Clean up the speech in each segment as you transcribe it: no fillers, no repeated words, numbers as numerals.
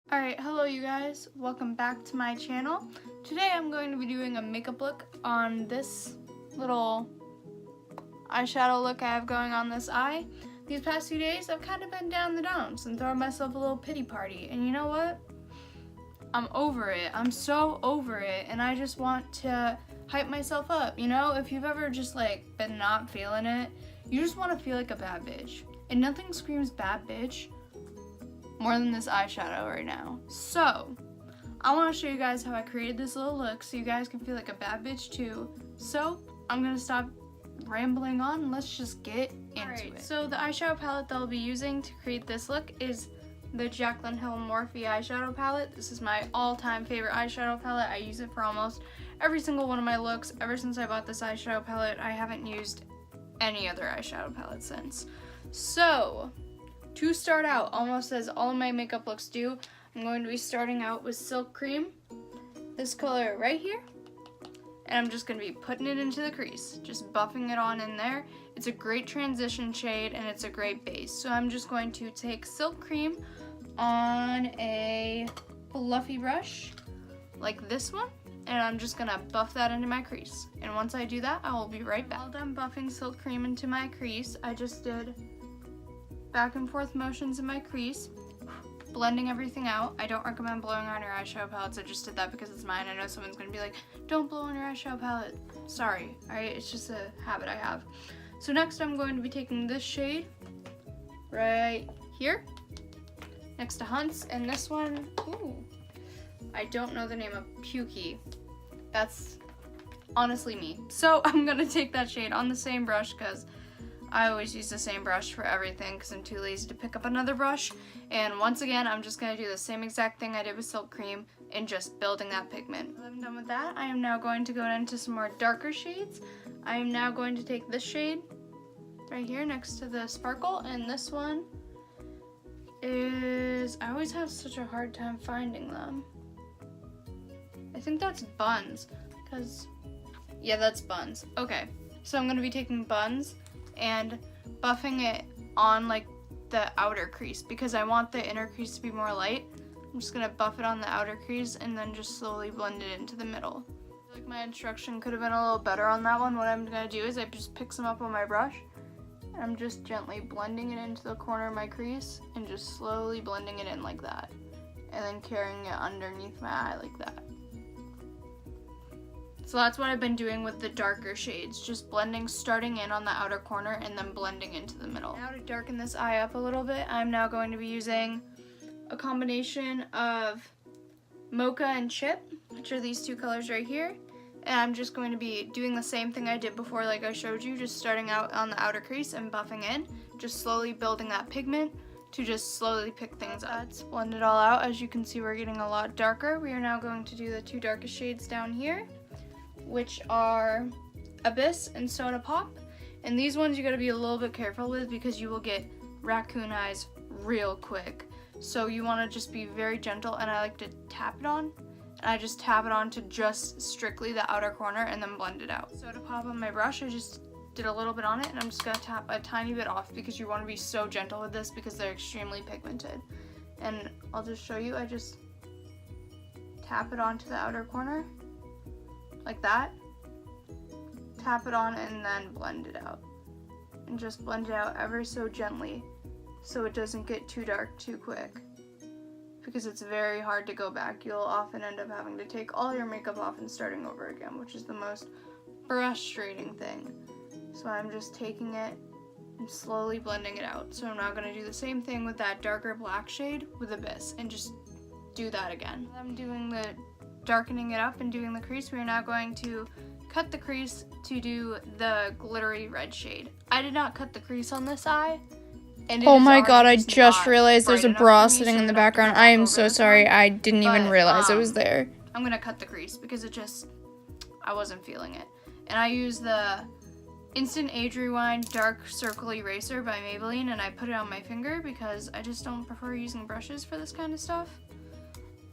Alright, hello you guys, welcome back to my channel. Today I'm going to be doing a makeup look on this little eyeshadow look I have going on this eye. These past few days I've kind of been down the dumps and throwing myself a little pity party, and you know what? I'm over it. I'm so over it, and I just want to hype myself up, you know? If you've ever just been not feeling it, you just want to feel like a bad bitch. And nothing screams bad bitch more than this eyeshadow right now. So, I want to show you guys how I created this little look so you guys can feel like a bad bitch too. So, I'm going to stop rambling on and let's just get into it. So, the eyeshadow palette that I'll be using to create this look is the Jacklyn Hill Morphe eyeshadow palette. This is my all-time favorite eyeshadow palette. I use it for almost every single one of my looks. Ever since I bought this eyeshadow palette, I haven't used any other eyeshadow palette since. So, to start out, almost as all of my makeup looks do, I'm going to be starting out with Silk Cream, this color right here, and I'm just going to be putting it into the crease, just buffing it on in there. It's a great transition shade and it's a great base. So I'm just going to take Silk Cream on a fluffy brush, like this one, and I'm just going to buff that into my crease. And once I do that, I will be right back. While done buffing Silk Cream into my crease, I just did back and forth motions in my crease, blending everything out. I don't recommend blowing on your eyeshadow palettes. I just did that because it's mine. I know someone's gonna be like, don't blow on your eyeshadow palette. Sorry, alright? It's just a habit I have. So next I'm going to be taking this shade right here, next to Hunt's, and this one, ooh, I don't know the name of Pukey. That's honestly me. So I'm gonna take that shade on the same brush because I always use the same brush for everything because I'm too lazy to pick up another brush. And once again, I'm just going to do the same exact thing I did with Silk Cream and just building that pigment. When I'm done with that, I am now going to go into some more darker shades. I am now going to take this shade right here next to the sparkle, and this one is, I always have such a hard time finding them. I think that's Buns, because, yeah, that's Buns. Okay, so I'm going to be taking Buns and buffing it on the outer crease because I want the inner crease to be more light. I'm just gonna buff it on the outer crease and then just slowly blend it into the middle. My instruction could have been a little better on that one. What I'm gonna do is I just pick some up on my brush and I'm just gently blending it into the corner of my crease and just slowly blending it in like that, and then carrying it underneath my eye like that. So that's what I've been doing with the darker shades, just blending, starting in on the outer corner and then blending into the middle. Now to darken this eye up a little bit, I'm now going to be using a combination of Mocha and Chip, which are these two colors right here. And I'm just going to be doing the same thing I did before like I showed you, just starting out on the outer crease and buffing in, just slowly building that pigment to just slowly pick things up. Let's blend it all out. As you can see, we're getting a lot darker. We are now going to do the two darkest shades down here, which are Abyss and Soda Pop. And these ones you gotta be a little bit careful with because you will get raccoon eyes real quick. So you wanna just be very gentle, and I like to tap it on. And I just tap it on to just strictly the outer corner and then blend it out. Soda Pop on my brush, I just did a little bit on it, and I'm just gonna tap a tiny bit off because you wanna be so gentle with this because they're extremely pigmented. And I'll just show you, I just tap it onto the outer corner like that, tap it on, and then blend it out. And just blend it out ever so gently so it doesn't get too dark too quick, because it's very hard to go back. You'll often end up having to take all your makeup off and starting over again, which is the most frustrating thing. So I'm just taking it and slowly blending it out. So I'm now going to do the same thing with that darker black shade with Abyss and just do that again. I'm doing the darkening it up and doing the crease. We are now going to cut the crease to do the glittery red shade. I did not cut the crease on this eye. And oh my god, I just realized there's a bra sitting in the background. I am so sorry. I didn't even realize it was there. I'm gonna cut the crease because I wasn't feeling it. And I use the Instant Age Rewind Dark Circle Eraser by Maybelline, and I put it on my finger because I just don't prefer using brushes for this kind of stuff.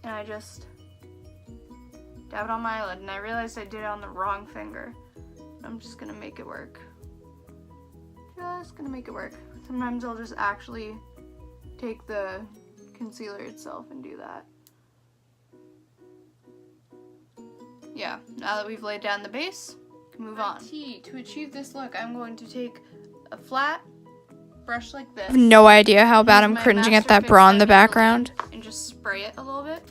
And I just dab it on my eyelid, and I realized I did it on the wrong finger. I'm just gonna make it work. Just gonna make it work. Sometimes I'll just actually take the concealer itself and do that. Yeah, now that we've laid down the base, move on. To achieve this look, I'm going to take a flat brush like this. I have no idea how bad I'm cringing at that bra in the background. And just spray it a little bit.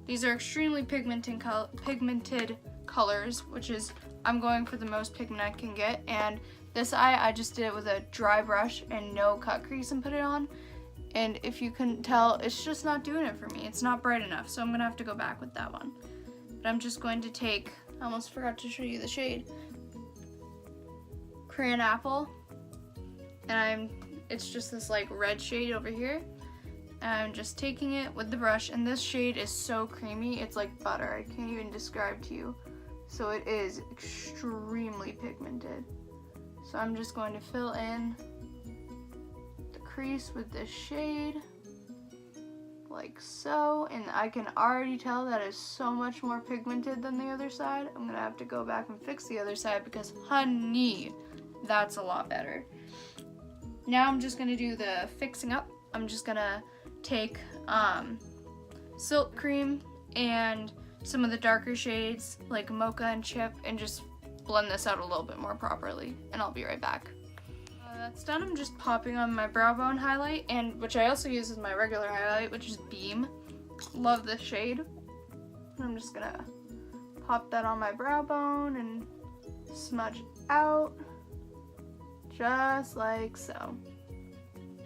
These are extremely pigmented colors, which is, I'm going for the most pigment I can get. And this eye, I just did it with a dry brush and no cut crease and put it on. And if you couldn't tell, it's just not doing it for me. It's not bright enough, so I'm going to have to go back with that one. But I'm just going to take, I almost forgot to show you the shade, Crayon Apple. And it's just this like red shade over here. And I'm just taking it with the brush, and this shade is so creamy, it's like butter. I can't even describe to you. So it is extremely pigmented. So I'm just going to fill in the crease with this shade, like so. And I can already tell that is so much more pigmented than the other side. I'm gonna have to go back and fix the other side because, honey, that's a lot better. Now I'm just gonna do the fixing up. I'm just gonna take Silk Cream and some of the darker shades like Mocha and Chip and just blend this out a little bit more properly, and I'll be right back. That's done. I'm just popping on my brow bone highlight, and which I also use as my regular highlight, which is Beam. Love this shade. And I'm just gonna pop that on my brow bone and smudge out just like so.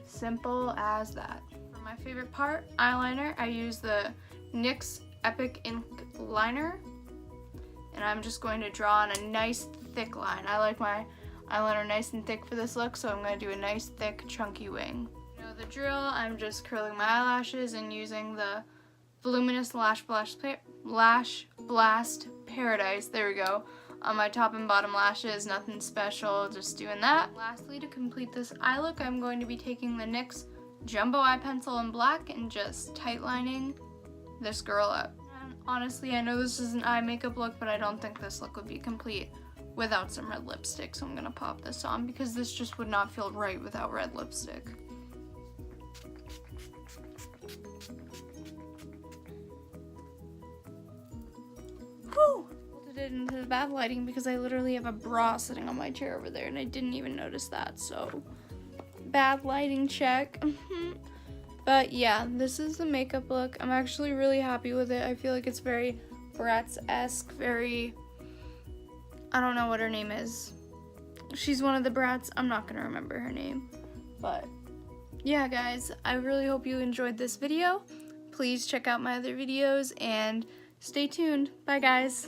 Simple as that. For my favorite part, eyeliner, I use the NYX Epic Ink Liner, and I'm just going to draw on a nice thick line. I like my eyeliner nice and thick for this look, so I'm going to do a nice thick chunky wing. You know the drill. I'm just curling my eyelashes and using the Voluminous Lash Blast Paradise, there we go, on my top and bottom lashes. Nothing special, just doing that. Lastly, to complete this eye look, I'm going to be taking the NYX Jumbo Eye Pencil in black and just tight lining this girl up. And honestly, I know this is an eye makeup look, but I don't think this look would be complete without some red lipstick, so I'm gonna pop this on because this just would not feel right without red lipstick. Whew! Bolted it into the bad lighting because I literally have a bra sitting on my chair over there and I didn't even notice that, so bad lighting check. But yeah, this is the makeup look. I'm actually really happy with it. I feel like it's very Bratz-esque, very, I don't know what her name is. She's one of the Bratz. I'm not gonna remember her name. But yeah, guys, I really hope you enjoyed this video. Please check out my other videos and stay tuned. Bye, guys.